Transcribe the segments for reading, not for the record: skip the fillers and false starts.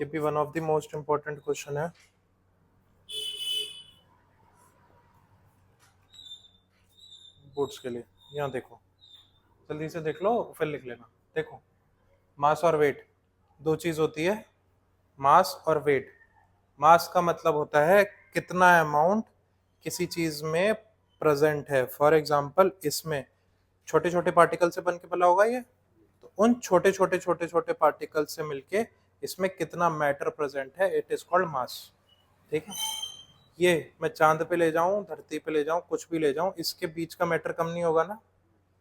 ये भी one of the most important question है। बोर्ड्स के लिए यहाँ देखो, जल्दी से देख लो फिर लिख लेना। देखो, मास और वेट दो चीज होती है, मास और वेट। मास का मतलब होता है कितना अमाउंट किसी चीज में प्रेजेंट है। फॉर एग्जांपल इसमें छोटे छोटे पार्टिकल से बन के बना होगा ये, तो उन छोटे छोटे छोटे छोटे पार्टिकल से मिलके इसमें कितना मैटर प्रेजेंट है, इट इज कॉल्ड मास। ठीक है, ये मैं चांद पे ले जाऊं, धरती पे ले जाऊं, कुछ भी ले जाऊं, इसके बीच का मैटर कम नहीं होगा ना।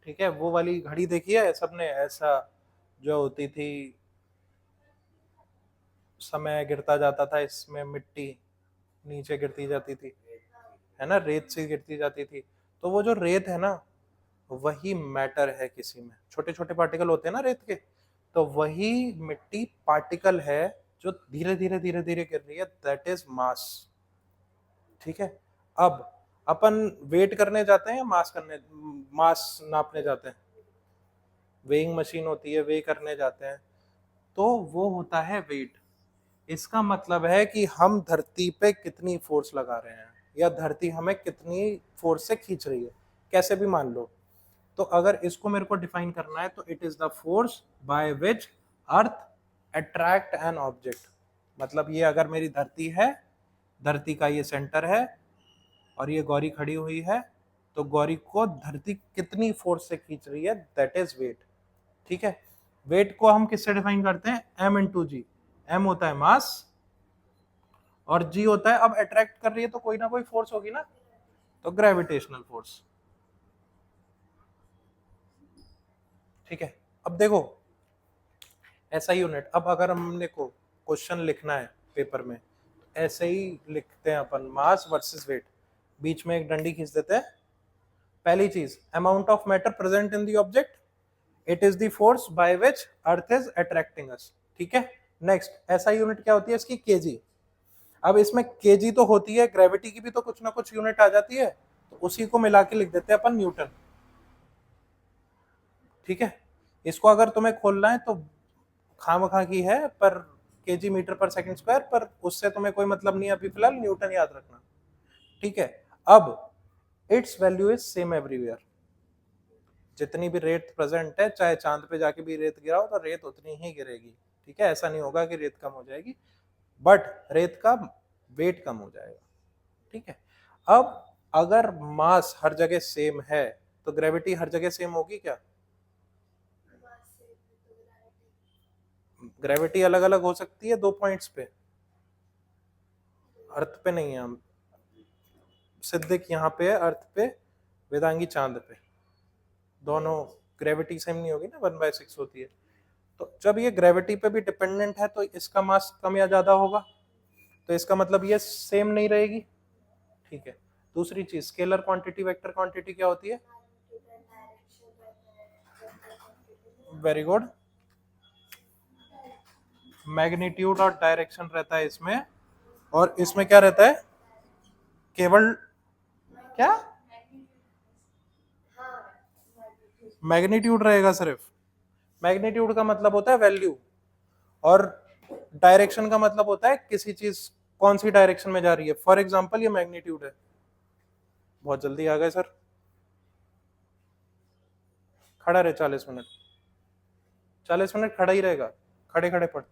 ठीक है, वो वाली घड़ी देखी है सबने, ऐसा जो होती थी, समय गिरता जाता था, इसमें मिट्टी नीचे गिरती जाती थी, है ना, रेत से गिरती जाती थी। तो वो जो रेत है ना, वही मैटर है किसी में, छोटे छोटे पार्टिकल होते हैं ना रेत के, तो वही मिट्टी पार्टिकल है जो धीरे धीरे धीरे धीरे गिर रही है, दैट इज मास। ठीक है, अब अपन वेट करने जाते हैं या मास करने, मास नापने जाते हैं, वेइंग मशीन होती है, वे करने जाते हैं, तो वो होता है वेट। इसका मतलब है कि हम धरती पे कितनी फोर्स लगा रहे हैं, या धरती हमें कितनी फोर्स से खींच रही है, कैसे भी मान लो। तो अगर इसको मेरे को डिफाइन करना है, तो it is the force by which earth attract an object. मतलब ये अगर मेरी धरती है, धरती का ये सेंटर है, और ये गौरी खड़ी हुई है, तो गौरी को धरती कितनी फोर्स से खींच रही है, दैट इज वेट। ठीक है, वेट को हम किससे डिफाइन करते हैं, m इंटू जी। m होता है मास और g होता है, अब अट्रैक्ट कर रही है तो कोई ना कोई फोर्स होगी ना, तो ग्रेविटेशनल फोर्स। ठीक है, अब देखो ऐसा ही यूनिट, अब अगर हमने को क्वेश्चन लिखना है पेपर में, ऐसे ही लिखते हैं अपन, मास वर्सेस वेट, बीच में एक डंडी खींच देते हैं। पहली चीज, amount of matter present in the object, it is the force by which earth is attracting us. ठीक है, नेक्स्ट ऐसा यूनिट क्या होती है इसकी, केजी। अब इसमें केजी तो होती है, ग्रेविटी की भी तो कुछ ना कुछ यूनिट आ जाती है, तो उसी को मिला के लिख देते हैं अपन न्यूटन। ठीक है, इसको अगर तुम्हें खोलना है तो खामखा की है, पर केजी मीटर पर सेकंड स्क्वायर, पर उससे तुम्हें कोई मतलब नहीं है, अभी फिलहाल न्यूटन याद रखना। ठीक है, अब it's value is same everywhere. जितनी भी रेत प्रेजेंट है, चाहे चांद पे जाके भी रेत गिराओ तो रेत उतनी ही गिरेगी। ठीक है, ऐसा नहीं होगा कि रेत कम हो जाएगी, बट रेत का वेट कम हो जाएगा। ठीक है, अब अगर मास हर जगह सेम है, तो ग्रेविटी हर जगह सेम होगी क्या, ग्रेविटी अलग अलग हो सकती है दो पॉइंट्स पे, अर्थ पे नहीं है। हम सिद्धिक यहाँ पे है अर्थ पे, वेदांगी चांद पे, दोनों ग्रेविटी सेम नहीं होगी ना, 1/6 होती है। तो जब ये ग्रेविटी पे भी डिपेंडेंट है, तो इसका मास कम या ज्यादा होगा, तो इसका मतलब ये सेम नहीं रहेगी। ठीक है, दूसरी चीज, स्केलर क्वांटिटी वेक्टर क्वांटिटी क्या होती है, वेरी गुड, मैग्नीट्यूड और डायरेक्शन रहता है इसमें, और इसमें क्या रहता है, केवल क्या, मैग्नीट्यूड रहेगा सिर्फ। मैग्नीट्यूड का मतलब होता है वैल्यू, और डायरेक्शन का मतलब होता है किसी चीज कौन सी डायरेक्शन में जा रही है। फॉर एग्जाम्पल ये मैग्नीट्यूड है, बहुत जल्दी आ गए सर, खड़ा रहे 40 मिनट, 40 मिनट खड़ा ही रहेगा, खड़े खड़े पढ़।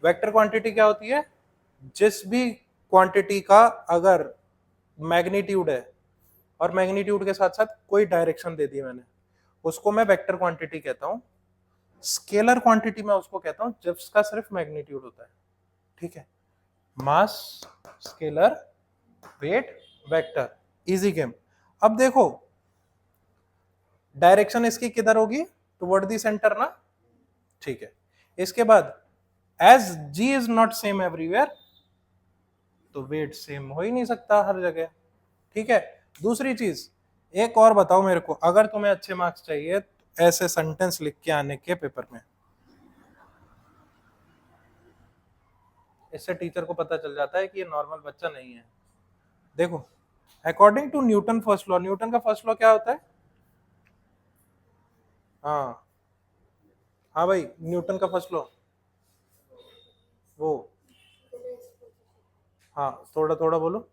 वेक्टर क्वांटिटी क्या होती है, जिस भी क्वांटिटी का अगर मैग्नीट्यूड है, और मैग्नीट्यूड के साथ साथ कोई डायरेक्शन दे दी मैंने, उसको मैं वेक्टर क्वांटिटी कहता हूं। स्केलर क्वांटिटी मैं उसको कहता हूं जिसका सिर्फ मैग्नीट्यूड होता है। ठीक है, mass, scalar, weight, vector, easy game. अब देखो डायरेक्शन इसकी किधर होगी, टुवर्ड दी सेंटर ना। ठीक है, इसके बाद as g is not same everywhere, तो वेट सेम हो ही नहीं सकता हर जगह। ठीक है, दूसरी चीज एक और बताओ मेरे को, अगर तुम्हें अच्छे मार्क्स चाहिए तो ऐसे सेंटेंस लिख के आने के पेपर में, इससे टीचर को पता चल जाता है कि ये नॉर्मल बच्चा नहीं है। देखो, according to Newton first law, Newton का फर्स्ट लॉ क्या होता है, हाँ हाँ भाई, न्यूटन का फर्स्ट लॉ, वो, हाँ थोड़ा थोड़ा बोलो।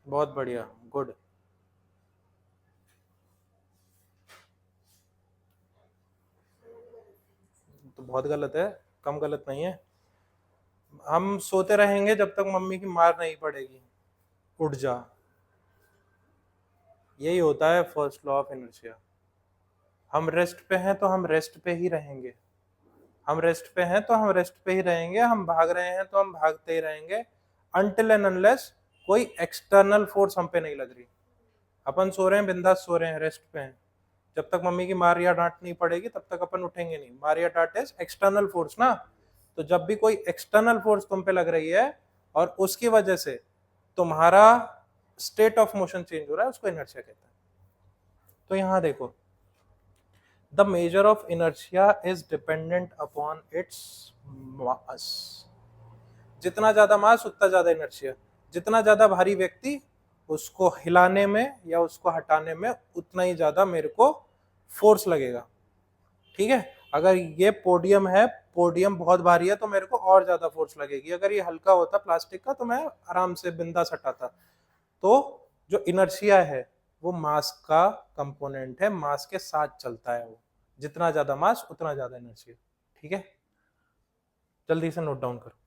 बहुत बढ़िया, गुड। तो बहुत गलत है, कम गलत नहीं है। हम सोते रहेंगे जब तक मम्मी की मार नहीं पड़ेगी। उठ जा, यही होता है फर्स्ट लॉ ऑफ इनर्शिया। हम रेस्ट पे हैं तो हम रेस्ट पे ही रहेंगे, हम रेस्ट पे हैं तो हम रेस्ट पे ही रहेंगे, हम भाग रहे हैं तो हम भागते ही रहेंगे, अनटिल एंड अनलेस कोई एक्सटर्नल फोर्स हम पे नहीं लग रही। अपन सो रहे हैं, बिंदास सो रहे हैं, रेस्ट पे हैं, जब तक मम्मी की मार या डांट नहीं पड़ेगी तब तक अपन उठेंगे नहीं। मार या डांट इज एक्सटर्नल फोर्स ना। तो जब भी कोई एक्सटर्नल फोर्स तुम पे लग रही है और उसकी वजह से तुम्हारा स्टेट ऑफ मोशन चेंज हो रहा है, उसको इनर्शिया कहते हैं। तो यहां देखो, the measure of inertia is dependent upon its mass. जितना ज्यादा मास उतना ज्यादा इनर्शिया। जितना ज्यादा भारी व्यक्ति, उसको हिलाने में या उसको हटाने में उतना ही ज्यादा मेरे को फोर्स लगेगा। ठीक है, अगर ये पोडियम है, पोडियम बहुत भारी है तो मेरे को और ज्यादा फोर्स लगेगी। अगर ये हल्का होता प्लास्टिक का तो मैं आराम से बिंदास हटाता। तो जो इनर्शिया है वो मास का कंपोनेंट है, मास के साथ चलता है वो। जितना ज्यादा मास उतना ज्यादा इनर्शिया। ठीक है, जल्दी से नोट डाउन करो।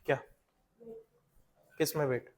क्या, किस में वेट?